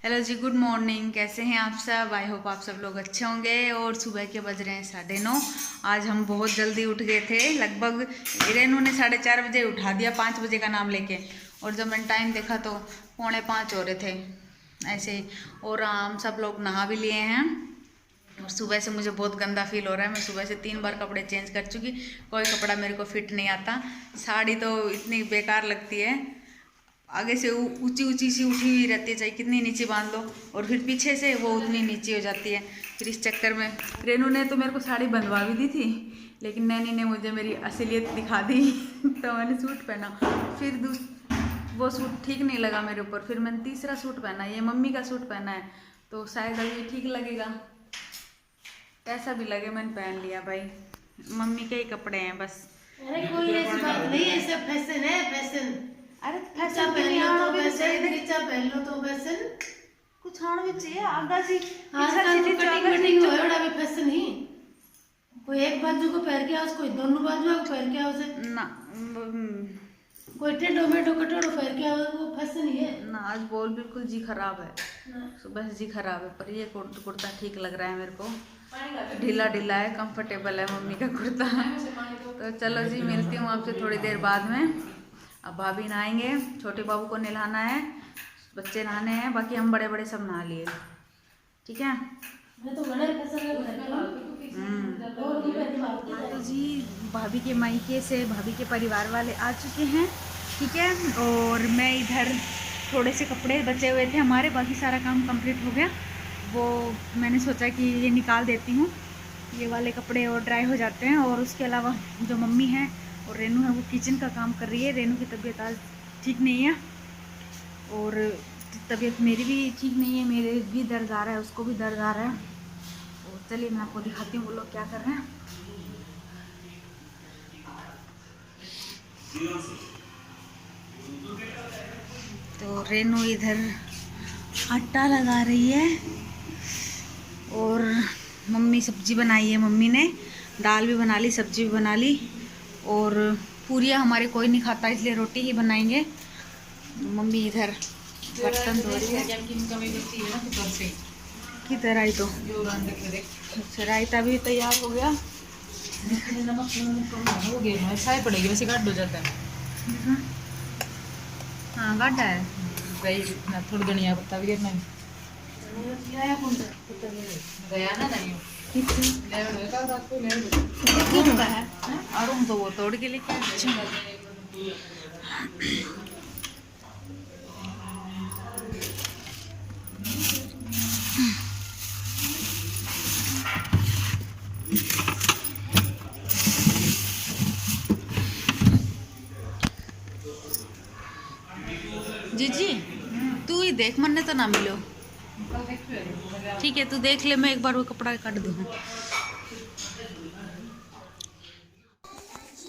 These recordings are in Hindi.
हेलो जी, गुड मॉर्निंग। कैसे हैं आप सब? आई होप आप सब लोग अच्छे होंगे। और सुबह के बज रहे हैं 9:30। आज हम बहुत जल्दी उठ गए थे। लगभग रेनू ने 4:30 बजे उठा दिया, 5 बजे का नाम लेके। और जब मैंने टाइम देखा तो 4:45 हो रहे थे ऐसे ही। और हम सब लोग नहा भी लिए हैं। और सुबह से मुझे बहुत गंदा फील हो रहा है। मैं सुबह से 3 बार कपड़े चेंज कर चुकी। कोई कपड़ा मेरे को फिट नहीं आता। साड़ी तो इतनी बेकार लगती है, आगे से ऊंची ऊंची सी उठी हुई रहती है, चाहे कितनी नीचे बांध लो, और फिर पीछे से वो उतनी नीची हो जाती है। फिर इस चक्कर में रेनू ने तो मेरे को साड़ी बंधवा भी दी थी, लेकिन नैनी ने मुझे मेरी असलियत दिखा दी तो मैंने सूट पहना। फिर वो सूट ठीक नहीं लगा मेरे ऊपर। फिर मैंने तीसरा सूट पहना, ये मम्मी का सूट पहना है, तो शायद अब ये ठीक लगेगा। कैसा भी लगे मैंने पहन लिया भाई, मम्मी के ही कपड़े हैं बस। अरे कोई ऐसी बात नहीं है, सब फैशन है, फैशन। अरे नीचा पहन लो तो फैशन, नीचा पहन लो तो फैशन। कुछ आना भी चाहिए आगा जी। आजकल तो कटिंग कटिंग हो बड़ा भी फैशन ही। कोई एक बाजू को पहन के आओ, कोई दोनों बाजू को पहन के आओ से ना कोई टेढ़ो मेढ़ो कटोरो पहन के आओ, वो फैशन ही है ना। आज बोल बिल्कुल जी खराब है, सुबह से जी खराब है। पर ये कुर्ता ठीक लग रहा है मेरे को, ढीला ढीला है, कंफर्टेबल है मम्मी का कुर्ता। तो चलो जी, मिलती हूँ आपसे थोड़ी देर बाद में। अब भाभी नहाएंगे, छोटे बाबू को नहलाना है, बच्चे नहाने हैं, बाकी हम बड़े बड़े सब नहा लिए। ठीक है। तो जी भाभी के मायके से भाभी के परिवार वाले आ चुके हैं। ठीक है। और मैं इधर थोड़े से कपड़े बचे हुए थे हमारे, बाकी सारा काम कंप्लीट हो गया। वो मैंने सोचा कि ये निकाल देती हूँ, ये वाले कपड़े और ड्राई हो जाते हैं। और उसके अलावा जो मम्मी है और रेनू है वो किचन का काम कर रही है। रेनू की तबीयत आज ठीक नहीं है, और तबीयत मेरी भी ठीक नहीं है, मेरे भी दर्द आ रहा है, उसको भी दर्द आ रहा है। और चलिए मैं आपको दिखाती हूँ वो लोग क्या कर रहे हैं। तो रेनू इधर आटा लगा रही है, और मम्मी सब्जी बनाई है। मम्मी ने दाल भी बना ली, सब्जी भी बना ली, और पूरियाँ हमारे कोई नहीं खाता इसलिए रोटी ही बनाएंगे। मम्मी इधर बर्तन धो रही है। किधर आई तो अच्छा, रायता भी तैयार हो गया। हो गया साय पड़ेगी, वैसे गाढ़ हो जाता है। हाँ गाढ़ा है गई ना, थोड़ी धनिया पत्ता भी गिरना गया ना नहीं है। और तो वो तोड़ के लेके आए। अच्छा जी तू ही देख, मन्ने तो ना मिलो। ठीक है, तू देख ले, मैं एक बार वो कपड़ा काट दूँ।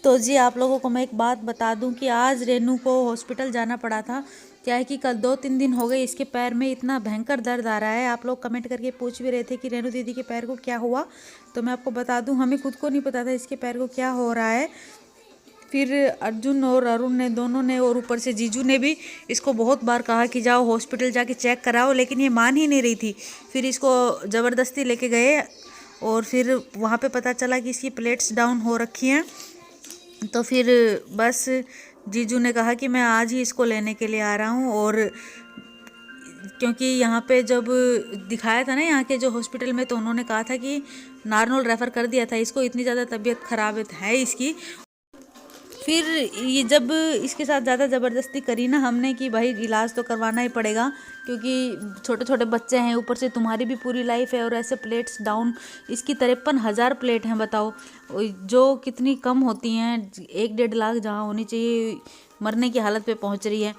तो जी आप लोगों को मैं एक बात बता दूं कि आज रेनू को हॉस्पिटल जाना पड़ा था। क्या है कि कल 2-3 दिन हो गए इसके पैर में इतना भयंकर दर्द आ रहा है। आप लोग कमेंट करके पूछ भी रहे थे कि रेनू दीदी के पैर को क्या हुआ, तो मैं आपको बता दूं हमें खुद को नहीं पता था इसके पैर को क्या हो रहा है। फिर अर्जुन और अरुण ने, दोनों ने, और ऊपर से जीजू ने भी इसको बहुत बार कहा कि जाओ हॉस्पिटल जाके चेक कराओ, लेकिन ये मान ही नहीं रही थी। फिर इसको ज़बरदस्ती लेके गए, और फिर वहाँ पे पता चला कि इसकी प्लेट्स डाउन हो रखी हैं। तो फिर बस जीजू ने कहा कि मैं आज ही इसको लेने के लिए आ रहा हूँ। और क्योंकि यहाँ पे जब दिखाया था ना यहाँ के जो हॉस्पिटल में, तो उन्होंने कहा था कि नारनौल रेफ़र कर दिया था इसको, इतनी ज़्यादा तबीयत ख़राब है इसकी। फिर ये जब इसके साथ ज़्यादा ज़बरदस्ती करी ना हमने कि भाई इलाज तो करवाना ही पड़ेगा, क्योंकि छोटे छोटे बच्चे हैं, ऊपर से तुम्हारी भी पूरी लाइफ है, और ऐसे प्लेट्स डाउन, इसकी 53,000 प्लेट हैं बताओ, जो कितनी कम होती हैं। 1-1.5 लाख जहाँ होनी चाहिए, मरने की हालत पे पहुंच रही है।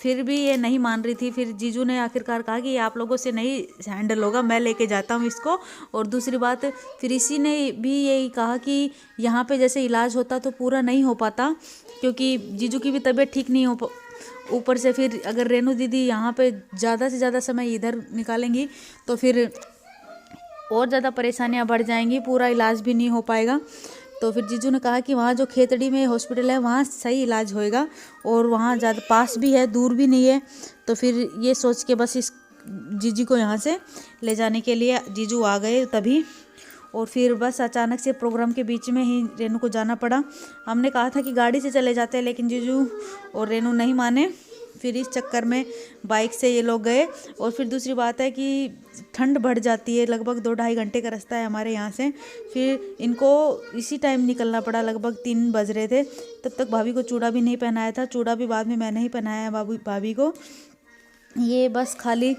फिर भी ये नहीं मान रही थी। फिर जीजू ने आखिरकार कहा कि आप लोगों से नहीं हैंडल होगा, मैं लेके जाता हूँ इसको। और दूसरी बात, फिर इसी ने भी यही कहा कि यहाँ पे जैसे इलाज होता तो पूरा नहीं हो पाता, क्योंकि जीजू की भी तबीयत ठीक नहीं हो। ऊपर से फिर अगर रेनू दीदी यहाँ पे ज़्यादा से ज़्यादा समय इधर निकालेंगी तो फिर और ज़्यादा परेशानियाँ बढ़ जाएंगी, पूरा इलाज भी नहीं हो पाएगा। तो फिर जीजू ने कहा कि वहाँ जो खेतड़ी में हॉस्पिटल है वहाँ सही इलाज होएगा, और वहाँ ज़्यादा पास भी है, दूर भी नहीं है। तो फिर ये सोच के बस जीजी को यहाँ से ले जाने के लिए जीजू आ गए तभी। और फिर बस अचानक से प्रोग्राम के बीच में ही रेनू को जाना पड़ा। हमने कहा था कि गाड़ी से चले जाते हैं, लेकिन जीजू और रेनू नहीं माने। फिर इस चक्कर में बाइक से ये लोग गए। और फिर दूसरी बात है कि ठंड बढ़ जाती है, लगभग 2-2.5 घंटे का रास्ता है हमारे यहाँ से। फिर इनको इसी टाइम निकलना पड़ा, लगभग 3 बज रहे थे। तब तक भाभी को चूड़ा भी नहीं पहनाया था, चूड़ा भी बाद में मैंने ही पहनाया भाभी को। ये बस खाली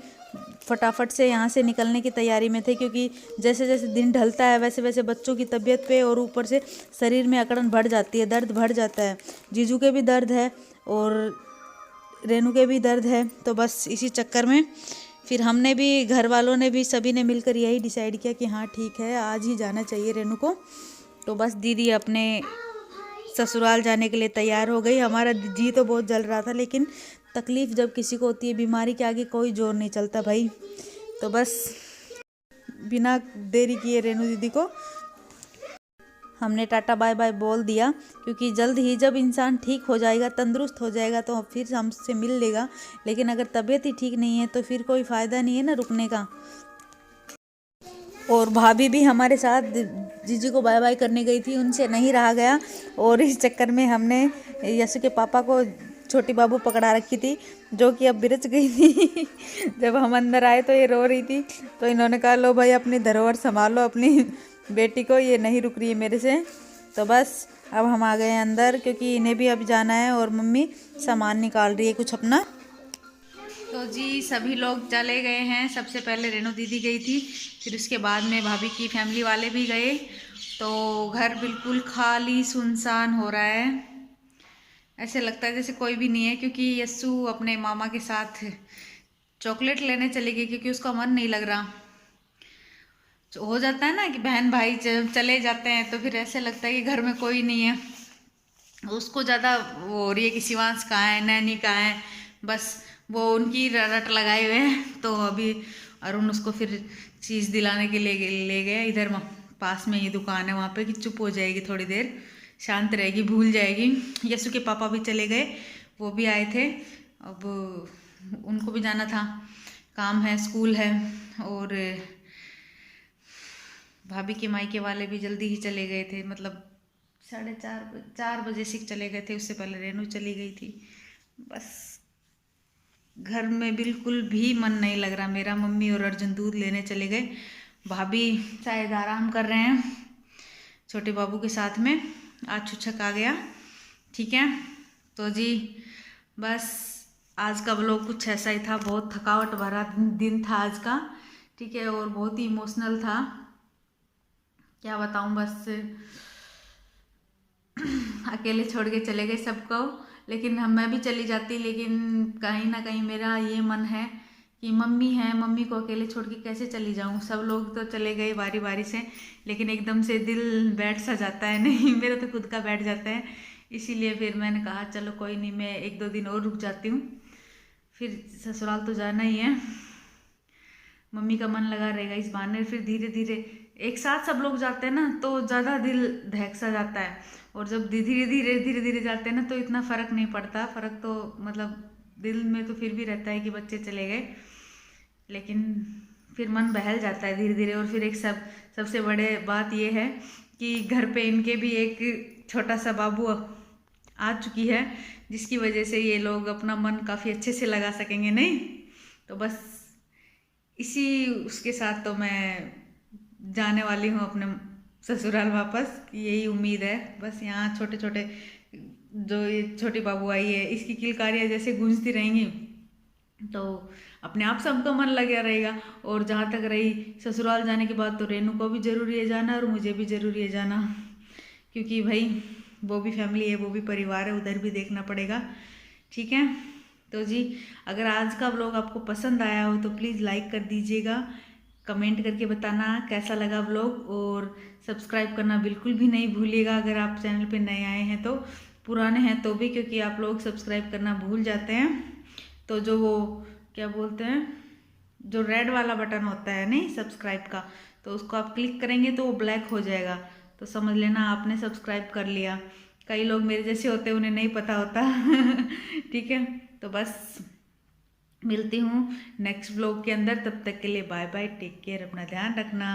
फटाफट से यहाँ से निकलने की तैयारी में थे, क्योंकि जैसे जैसे दिन ढलता है वैसे वैसे बच्चों की तबीयत पे और ऊपर से शरीर में अकड़न बढ़ जाती है, दर्द बढ़ जाता है। जीजू के भी दर्द है और रेनू के भी दर्द है। तो बस इसी चक्कर में फिर हमने भी, घर वालों ने भी, सभी ने मिलकर यही डिसाइड किया कि हाँ ठीक है, आज ही जाना चाहिए रेनू को। तो बस दीदी अपने ससुराल जाने के लिए तैयार हो गई। हमारा जी तो बहुत जल रहा था, लेकिन तकलीफ़ जब किसी को होती है, बीमारी के आगे कोई जोर नहीं चलता भाई। तो बस बिना देरी किए रेनू दीदी को हमने टाटा बाय बाय बोल दिया, क्योंकि जल्द ही जब इंसान ठीक हो जाएगा, तंदुरुस्त हो जाएगा, तो फिर हमसे मिल लेगा। लेकिन अगर तबीयत ही ठीक नहीं है तो फिर कोई फ़ायदा नहीं है ना रुकने का। और भाभी भी हमारे साथ जीजी को बाय बाय करने गई थी, उनसे नहीं रहा गया। और इस चक्कर में हमने यशु के पापा को छोटी बाबू पकड़ा रखी थी, जो कि अब बिरच गई थी। जब हम अंदर आए तो ये रो रही थी, तो इन्होंने कहा लो भाई अपनी धरोहर संभालो अपनी बेटी को, ये नहीं रुक रही है मेरे से। तो बस अब हम आ गए हैं अंदर, क्योंकि इन्हें भी अब जाना है और मम्मी सामान निकाल रही है कुछ अपना। तो जी सभी लोग चले गए हैं। सबसे पहले रेनू दीदी गई थी, फिर उसके बाद में भाभी की फैमिली वाले भी गए। तो घर बिल्कुल खाली सुनसान हो रहा है, ऐसे लगता है जैसे कोई भी नहीं है। क्योंकि यस्सु अपने मामा के साथ चॉकलेट लेने चली गई, क्योंकि उसका मन नहीं लग रहा। हो जाता है ना कि बहन भाई चले जाते हैं तो फिर ऐसे लगता है कि घर में कोई नहीं है। उसको ज़्यादा वो हो रही है कि शिवांश कहाँ है, नैनी कहाँ है, बस वो उनकी रट लगाए हुए हैं। तो अभी अरुण उसको फिर चीज़ दिलाने के लिए ले गया। इधर पास में ही दुकान है, वहाँ पे कि चुप हो जाएगी, थोड़ी देर शांत रहेगी, भूल जाएगी। यशु के पापा भी चले गए, वो भी आए थे। अब उनको भी जाना था, काम है, स्कूल है। और भाभी के मायके वाले भी जल्दी ही चले गए थे, मतलब 4:30 बजे से चले गए थे। उससे पहले रेनू चली गई थी। बस घर में बिल्कुल भी मन नहीं लग रहा मेरा। मम्मी और अर्जुन दूध लेने चले गए, भाभी शायद आराम कर रहे हैं छोटे बाबू के साथ में। आज छुच्छक आ गया, ठीक है। तो जी बस आज का व्लॉग कुछ ऐसा ही था, बहुत थकावट भरा दिन था आज का, ठीक है। और बहुत ही इमोशनल था, क्या बताऊं। बस अकेले छोड़ के चले गए सबको, लेकिन मैं भी चली जाती, लेकिन कहीं ना कहीं मेरा ये मन है कि मम्मी है, मम्मी को अकेले छोड़ के कैसे चली जाऊं। सब लोग तो चले गए बारी बारी से, लेकिन एकदम से दिल बैठ सा जाता है, नहीं मेरा तो खुद का बैठ जाता है। इसीलिए फिर मैंने कहा चलो कोई नहीं, मैं 1-2 दिन और रुक जाती हूँ, फिर ससुराल तो जाना ही है। मम्मी का मन लगा रहेगा इस बहाने। फिर धीरे धीरे एक साथ सब लोग जाते हैं ना, तो ज़्यादा दिल धड़क सा जाता है। और जब धीरे धीरे जाते हैं ना, तो इतना फ़र्क नहीं पड़ता। फ़र्क तो मतलब दिल में तो फिर भी रहता है कि बच्चे चले गए, लेकिन फिर मन बहल जाता है धीरे धीरे। और फिर एक सबसे बड़े बात ये है कि घर पे इनके भी एक छोटा सा बाबू आ चुकी है, जिसकी वजह से ये लोग अपना मन काफ़ी अच्छे से लगा सकेंगे, नहीं। तो बस इसी उसके साथ तो मैं जाने वाली हूँ अपने ससुराल वापस, यही उम्मीद है। बस यहाँ छोटे छोटे जो ये छोटी बाबू आई है, इसकी किलकारियाँ जैसे गूंजती रहेंगी, तो अपने आप सबका मन लगा रहेगा। और जहाँ तक रही ससुराल जाने की बात, तो रेनू को भी ज़रूरी है जाना और मुझे भी ज़रूरी है जाना, क्योंकि भाई वो भी फैमिली है, वो भी परिवार है, उधर भी देखना पड़ेगा, ठीक है। तो जी अगर आज का व्लॉग आपको पसंद आया हो तो प्लीज़ लाइक कर दीजिएगा, कमेंट करके बताना कैसा लगा व्लॉग, और सब्सक्राइब करना बिल्कुल भी नहीं भूलिएगा अगर आप चैनल पे नए आए हैं तो, पुराने हैं तो भी, क्योंकि आप लोग सब्सक्राइब करना भूल जाते हैं। तो जो वो क्या बोलते हैं, जो रेड वाला बटन होता है नहीं सब्सक्राइब का, तो उसको आप क्लिक करेंगे तो वो ब्लैक हो जाएगा, तो समझ लेना आपने सब्सक्राइब कर लिया। कई लोग मेरे जैसे होते हैं, उन्हें नहीं पता होता ठीक है। तो बस मिलती हूँ नेक्स्ट व्लॉग के अंदर, तब तक के लिए बाय बाय, टेक केयर, अपना ध्यान रखना।